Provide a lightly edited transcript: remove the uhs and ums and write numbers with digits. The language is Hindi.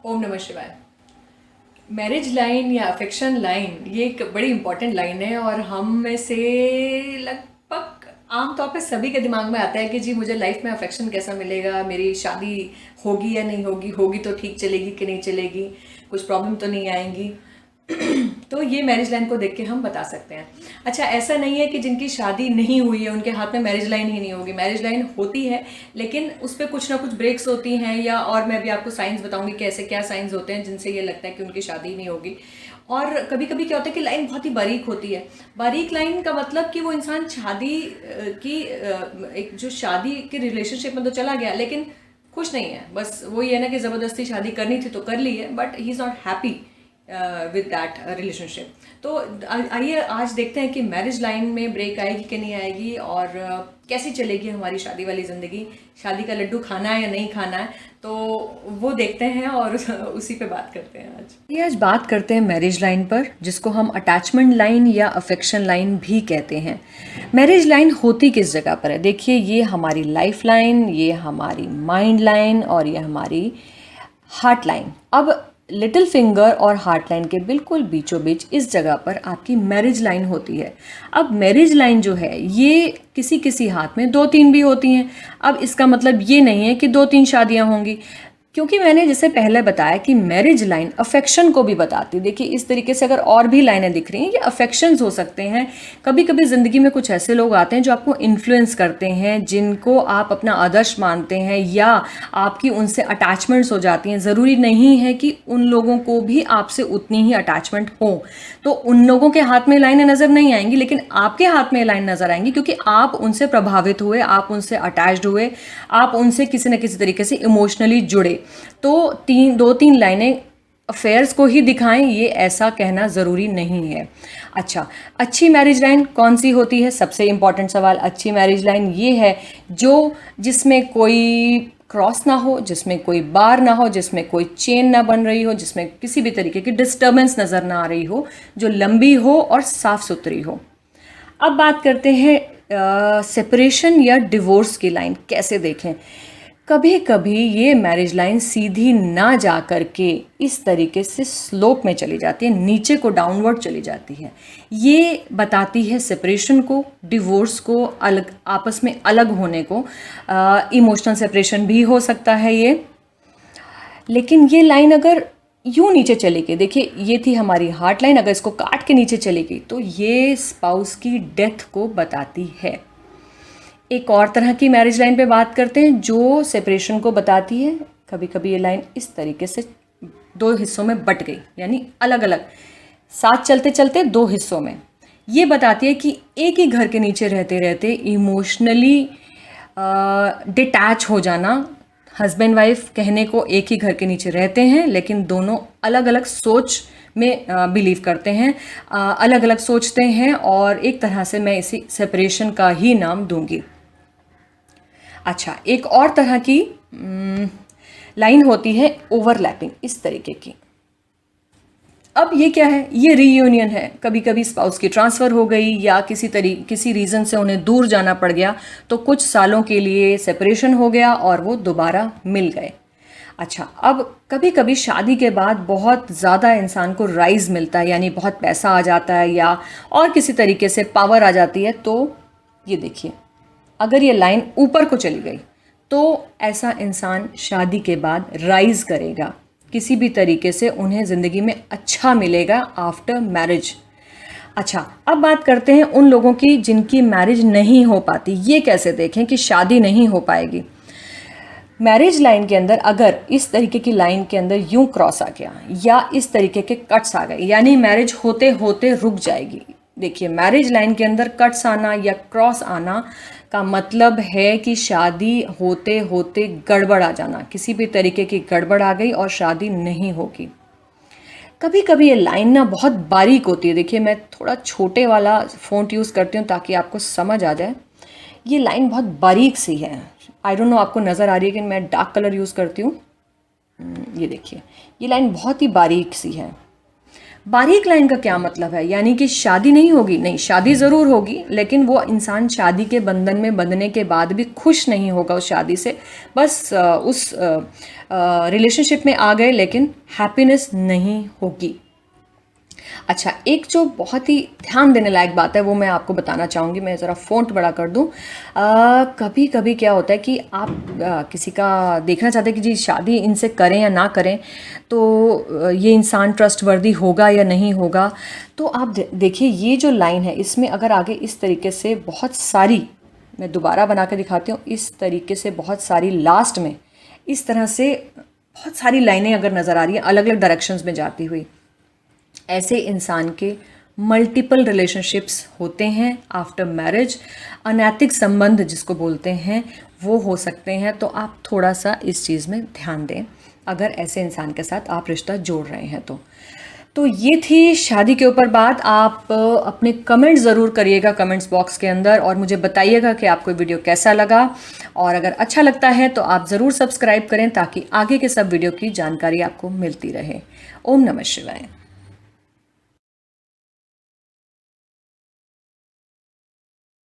ओम नमः शिवाय। मैरिज लाइन या अफेक्शन लाइन ये एक बड़ी इंपॉर्टेंट लाइन है और हम में से लगभग आमतौर पे सभी के दिमाग में आता है कि जी मुझे लाइफ में अफेक्शन कैसा मिलेगा, मेरी शादी होगी या नहीं होगी, होगी तो ठीक चलेगी कि नहीं चलेगी, कुछ प्रॉब्लम तो नहीं आएंगी। तो ये मैरिज लाइन को देख के हम बता सकते हैं। अच्छा, ऐसा नहीं है कि जिनकी शादी नहीं हुई है उनके हाथ में मैरिज लाइन ही नहीं होगी, मैरिज लाइन होती है, लेकिन उस पर कुछ ना कुछ ब्रेक्स होती हैं या और मैं भी आपको साइंस बताऊंगी कि ऐसे क्या साइंस होते हैं जिनसे ये लगता है कि उनकी शादी नहीं होगी। और कभी कभी क्या होता है कि लाइन बहुत ही बारीक होती है। बारीक लाइन का मतलब कि वो इंसान शादी की एक जो शादी के रिलेशनशिप में तो चला गया लेकिन खुश नहीं है, बस वो ये है ना कि ज़बरदस्ती शादी करनी थी तो कर ली है, but he is not happy with that relationship. तो आइए आज देखते हैं कि मैरिज लाइन में ब्रेक आएगी कि नहीं आएगी और कैसी चलेगी हमारी शादी वाली ज़िंदगी, शादी का लड्डू खाना है या नहीं खाना है, तो वो देखते हैं और उसी पे बात करते हैं आज बात करते हैं मैरिज लाइन पर, जिसको हम अटैचमेंट लाइन या अफेक्शन लाइन भी कहते हैं। मैरिज लाइन होती किस जगह पर है? देखिए, ये हमारी लाइफ लाइन, ये हमारी माइंड लाइन और ये हमारी हार्ट लाइन। अब लिटिल फिंगर और हार्ट लाइन के बिल्कुल बीचों बीच इस जगह पर आपकी मैरिज लाइन होती है। अब मैरिज लाइन जो है ये किसी किसी हाथ में 2-3 भी होती हैं। अब इसका मतलब ये नहीं है कि 2-3 शादियां होंगी, क्योंकि मैंने जैसे पहले बताया कि मैरिज लाइन अफेक्शन को भी बताती है। देखिए, इस तरीके से अगर और भी लाइनें दिख रही हैं, ये अफेक्शंस हो सकते हैं। कभी कभी ज़िंदगी में कुछ ऐसे लोग आते हैं जो आपको इन्फ्लुएंस करते हैं, जिनको आप अपना आदर्श मानते हैं या आपकी उनसे अटैचमेंट्स हो जाती हैं। ज़रूरी नहीं है कि उन लोगों को भी आपसे उतनी ही अटैचमेंट हो, तो उन लोगों के हाथ में लाइनें नज़र नहीं आएंगी, लेकिन आपके हाथ में लाइन नज़र आएंगी क्योंकि आप उनसे प्रभावित हुए, आप उनसे अटैच्ड हुए, आप उनसे किसी न किसी तरीके से इमोशनली जुड़े। तो 2-3 लाइनें अफेयर्स को ही दिखाएं, ये ऐसा कहना ज़रूरी नहीं है। अच्छा, अच्छी मैरिज लाइन कौन सी होती है? सबसे इंपॉर्टेंट सवाल। अच्छी मैरिज लाइन ये है जो जिसमें कोई क्रॉस ना हो, जिसमें कोई बार ना हो, जिसमें कोई चेन ना बन रही हो, जिसमें किसी भी तरीके की डिस्टर्बेंस नज़र ना आ रही हो, जो लंबी हो और साफ सुथरी हो। अब बात करते हैं सेपरेशन या डिवोर्स की लाइन कैसे देखें। कभी कभी ये मैरिज लाइन सीधी ना जा कर के इस तरीके से स्लोप में चली जाती है, नीचे को डाउनवर्ड चली जाती है। ये बताती है सेपरेशन को, डिवोर्स को, अलग आपस में अलग होने को। इमोशनल सेपरेशन भी हो सकता है ये। लेकिन ये लाइन अगर यूं नीचे चली गई, देखिए ये थी हमारी हार्ट लाइन, अगर इसको काट के नीचे चली गई तो ये स्पाउस की डेथ को बताती है। एक और तरह की मैरिज लाइन पे बात करते हैं जो सेपरेशन को बताती है। कभी कभी ये लाइन इस तरीके से 2 हिस्सों में बट गई, यानी अलग अलग साथ चलते चलते 2 हिस्सों में। ये बताती है कि एक ही घर के नीचे रहते रहते इमोशनली डिटैच हो जाना। हस्बैंड वाइफ कहने को एक ही घर के नीचे रहते हैं, लेकिन दोनों अलग अलग सोच में बिलीव करते हैं, अलग अलग सोचते हैं, और एक तरह से मैं इसी सेपरेशन का ही नाम दूंगी। अच्छा, एक और तरह की लाइन होती है ओवरलैपिंग, इस तरीके की। अब ये क्या है? ये रीयूनियन है। कभी कभी स्पाउस की ट्रांसफ़र हो गई या किसी रीज़न से उन्हें दूर जाना पड़ गया, तो कुछ सालों के लिए सेपरेशन हो गया और वो दोबारा मिल गए। अच्छा, अब कभी कभी शादी के बाद बहुत ज़्यादा इंसान को राइज मिलता है, यानी बहुत पैसा आ जाता है या और किसी तरीके से पावर आ जाती है, तो ये देखिए, अगर ये लाइन ऊपर को चली गई तो ऐसा इंसान शादी के बाद राइज करेगा, किसी भी तरीके से उन्हें ज़िंदगी में अच्छा मिलेगा आफ्टर मैरिज। अच्छा, अब बात करते हैं उन लोगों की जिनकी मैरिज नहीं हो पाती। ये कैसे देखें कि शादी नहीं हो पाएगी? मैरिज लाइन के अंदर अगर इस तरीके की लाइन के अंदर यूं क्रॉस आ गया या इस तरीके के कट्स आ गए, यानी मैरिज होते होते रुक जाएगी। देखिए, मैरिज लाइन के अंदर कट्स आना या क्रॉस आना का मतलब है कि शादी होते होते गड़बड़ आ जाना, किसी भी तरीके की गड़बड़ आ गई और शादी नहीं होगी। कभी कभी ये लाइन ना बहुत बारीक होती है। देखिए, मैं थोड़ा छोटे वाला फ़ॉन्ट यूज़ करती हूँ ताकि आपको समझ आ जाए। ये लाइन बहुत बारीक सी है। आई डोंट नो आपको नज़र आ रही है कि मैं डार्क कलर यूज़ करती हूँ। ये देखिए, ये लाइन बहुत ही बारीक सी है। बारीक लाइन का क्या मतलब है, यानी कि शादी नहीं होगी? नहीं, शादी ज़रूर होगी, लेकिन वो इंसान शादी के बंधन में बंधने के बाद भी खुश नहीं होगा उस शादी से। बस उस रिलेशनशिप में आ गए लेकिन हैप्पीनेस नहीं होगी। अच्छा, एक जो बहुत ही ध्यान देने लायक बात है वो मैं आपको बताना चाहूँगी। मैं ज़रा फ़ॉन्ट बड़ा कर दूँ। कभी कभी क्या होता है कि आप किसी का देखना चाहते हैं कि जी शादी इनसे करें या ना करें, तो ये इंसान ट्रस्टवर्दी होगा या नहीं होगा। तो आप देखिए, ये जो लाइन है इसमें अगर आगे इस तरीके से बहुत सारी, मैं दोबारा बना के दिखाती हूँ, इस तरीके से बहुत सारी, लास्ट में इस तरह से बहुत सारी लाइनें अगर नज़र आ रही हैं अलग अलग डायरेक्शंस में जाती हुई, ऐसे इंसान के मल्टीपल रिलेशनशिप्स होते हैं आफ्टर मैरिज। अनैतिक संबंध जिसको बोलते हैं वो हो सकते हैं। तो आप थोड़ा सा इस चीज़ में ध्यान दें अगर ऐसे इंसान के साथ आप रिश्ता जोड़ रहे हैं तो ये थी शादी के ऊपर बात। आप अपने कमेंट ज़रूर करिएगा कमेंट्स बॉक्स के अंदर और मुझे बताइएगा कि आपको वीडियो कैसा लगा। और अगर अच्छा लगता है तो आप ज़रूर सब्सक्राइब करें ताकि आगे के सब वीडियो की जानकारी आपको मिलती रहे। ओम नमः शिवाय।